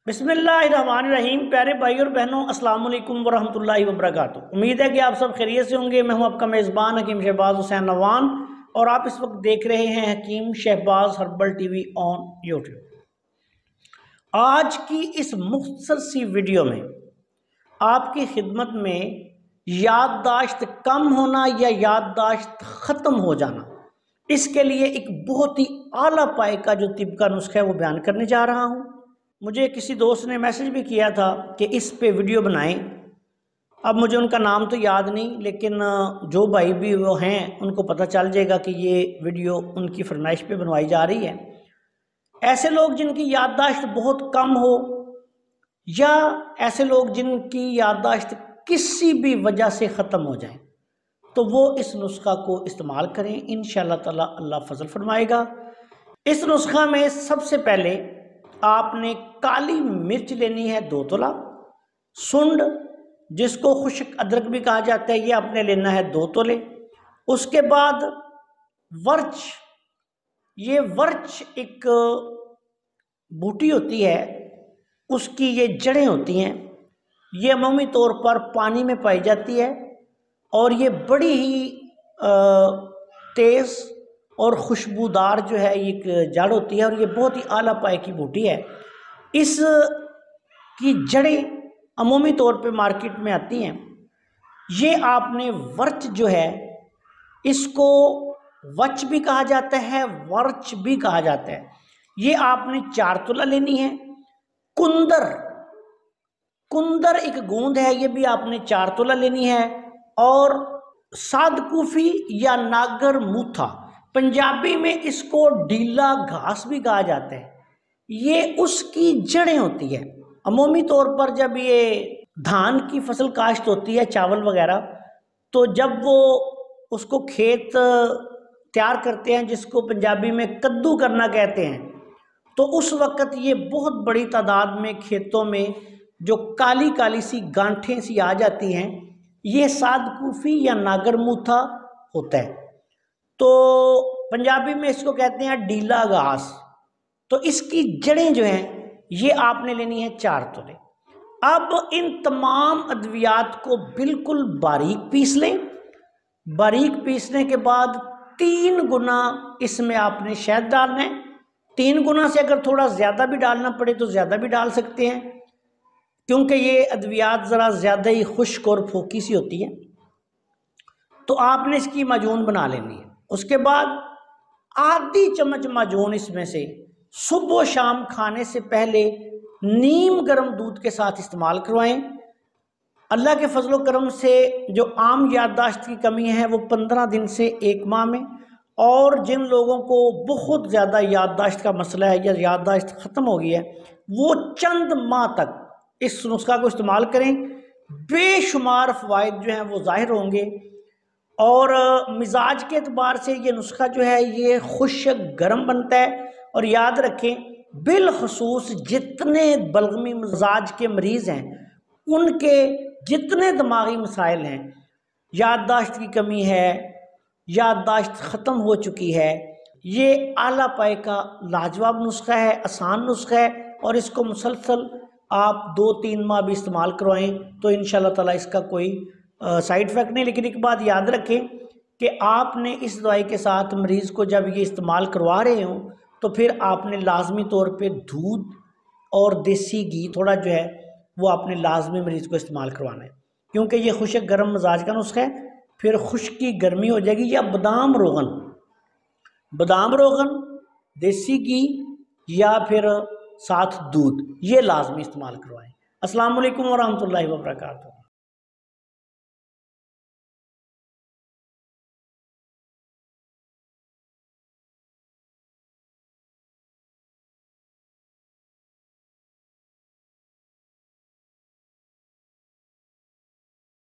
बिस्मिल्लाहिर्रहमानिर्रहीम। प्यारे भाई और बहनों, अस्सलाम वालेकुम वरहमतुल्लाहि वबरकातुहू। उम्मीद है कि आप सब खैरियत से होंगे। मैं हूं आपका मेज़बान हकीम शहबाज हुसैन नवान और आप इस वक्त देख रहे हैं Hakim Shahbaz herbal TV on YouTube. आज की इस मुख्तसर सी वीडियो में आपकी खिदमत में याददाश्त कम होना या याददाश्त ख़त्म हो जाना, इसके लिए एक बहुत ही आला पाए का जो तिब का नुस्खा है वो बयान करने जा रहा हूँ। मुझे किसी दोस्त ने मैसेज भी किया था कि इस पे वीडियो बनाएं। अब मुझे उनका नाम तो याद नहीं, लेकिन जो भाई भी वो हैं उनको पता चल जाएगा कि ये वीडियो उनकी फरमाइश पे बनवाई जा रही है। ऐसे लोग जिनकी याददाश्त बहुत कम हो या ऐसे लोग जिनकी याददाश्त किसी भी वजह से ख़त्म हो जाए तो वो इस नुस्खा को इस्तेमाल करें, इंशाअल्लाह ताला अल्लाह फजल फरमाएगा। इस नुस्खा में सबसे पहले आपने काली मिर्च लेनी है 2 तोला, सुंड जिसको खुश्क अदरक भी कहा जाता है ये आपने लेना है 2 तोले। उसके बाद वर्च, ये वर्च एक बूटी होती है, उसकी ये जड़ें होती हैं, ये अमूमी तौर पर पानी में पाई जाती है और ये बड़ी ही तेज़ और खुशबूदार जो है एक जड़ होती है और ये बहुत ही आला पाए की बूटी है। इस की जड़ें अमूमी तौर पे मार्केट में आती हैं। ये आपने वर्च जो है, इसको वच भी कहा जाता है, वर्च भी कहा जाता है, ये आपने 4 तोला लेनी है। कुंदर, कुंदर एक गूंद है, ये भी आपने 4 तोला लेनी है। और सादकूफी या नागर मूथा, पंजाबी में इसको डीला घास भी कहा जाता है, ये उसकी जड़ें होती है। अमूमी तौर पर जब ये धान की फसल काश्त होती है, चावल वगैरह, तो जब वो उसको खेत तैयार करते हैं जिसको पंजाबी में कद्दू करना कहते हैं, तो उस वक़्त ये बहुत बड़ी तादाद में खेतों में जो काली काली सी गांठें सी आ जाती हैं, ये सादकूफी या नागरमूथा होता है। तो पंजाबी में इसको कहते हैं डीला घास। तो इसकी जड़ें जो हैं ये आपने लेनी है 4 तोले। अब इन तमाम अद्वियात को बिल्कुल बारीक पीस लें। बारीक पीसने के बाद 3 गुना इसमें आपने शहद डालना है। 3 गुना से अगर थोड़ा ज़्यादा भी डालना पड़े तो ज़्यादा भी डाल सकते हैं, क्योंकि ये अद्वियात ज़रा ज़्यादा ही खुश्क और फोकी सी होती है। तो आपने इसकी माजून बना लेनी है। उसके बाद आधी चम्मच माजून इसमें से सुबह शाम खाने से पहले नीम गर्म दूध के साथ इस्तेमाल करवाएं। अल्लाह के फजलो करम से जो आम याददाश्त की कमी है वो 15 दिन से 1 माह में, और जिन लोगों को बहुत ज़्यादा याददाश्त का मसला है या याददाश्त ख़त्म हो गई है वो चंद माह तक इस नुस्खा को इस्तेमाल करें। बेशुमार फ़वाइद जो हैं वो ज़ाहिर होंगे। और मिजाज के एतबार से ये नुस्खा जो है ये खुश्क गर्म बनता है। और याद रखें, बिलखसूस जितने बलगमी मिजाज के मरीज़ हैं, उनके जितने दिमागी मसाइल हैं, याददाश्त की कमी है, याददाश्त ख़त्म हो चुकी है, ये आला पाए का लाजवाब नुस्खा है, आसान नुस्खा है। और इसको मुसलसल आप 2-3 माह भी इस्तेमाल करवाएं तो इंशाअल्लाह ताला इसका कोई साइड इफ़ेक्ट नहीं। लेकिन एक बात याद रखें कि आपने इस दवाई के साथ मरीज़ को जब ये इस्तेमाल करवा रहे हों तो फिर आपने लाजमी तौर पे दूध और देसी घी थोड़ा जो है वो आपने लाजमी मरीज़ को इस्तेमाल करवाना है, क्योंकि ये खुश्क गर्म मिजाज का नुस्खा है। फिर खुश्की गर्मी हो जाएगी। या बादाम रोगन, बादाम रोगन, देसी घी या फिर साथ दूध, ये लाजमी इस्तेमाल करवाएं। अस्सलाम वालेकुम वरहमतुल्लाहि वबरकातुहू।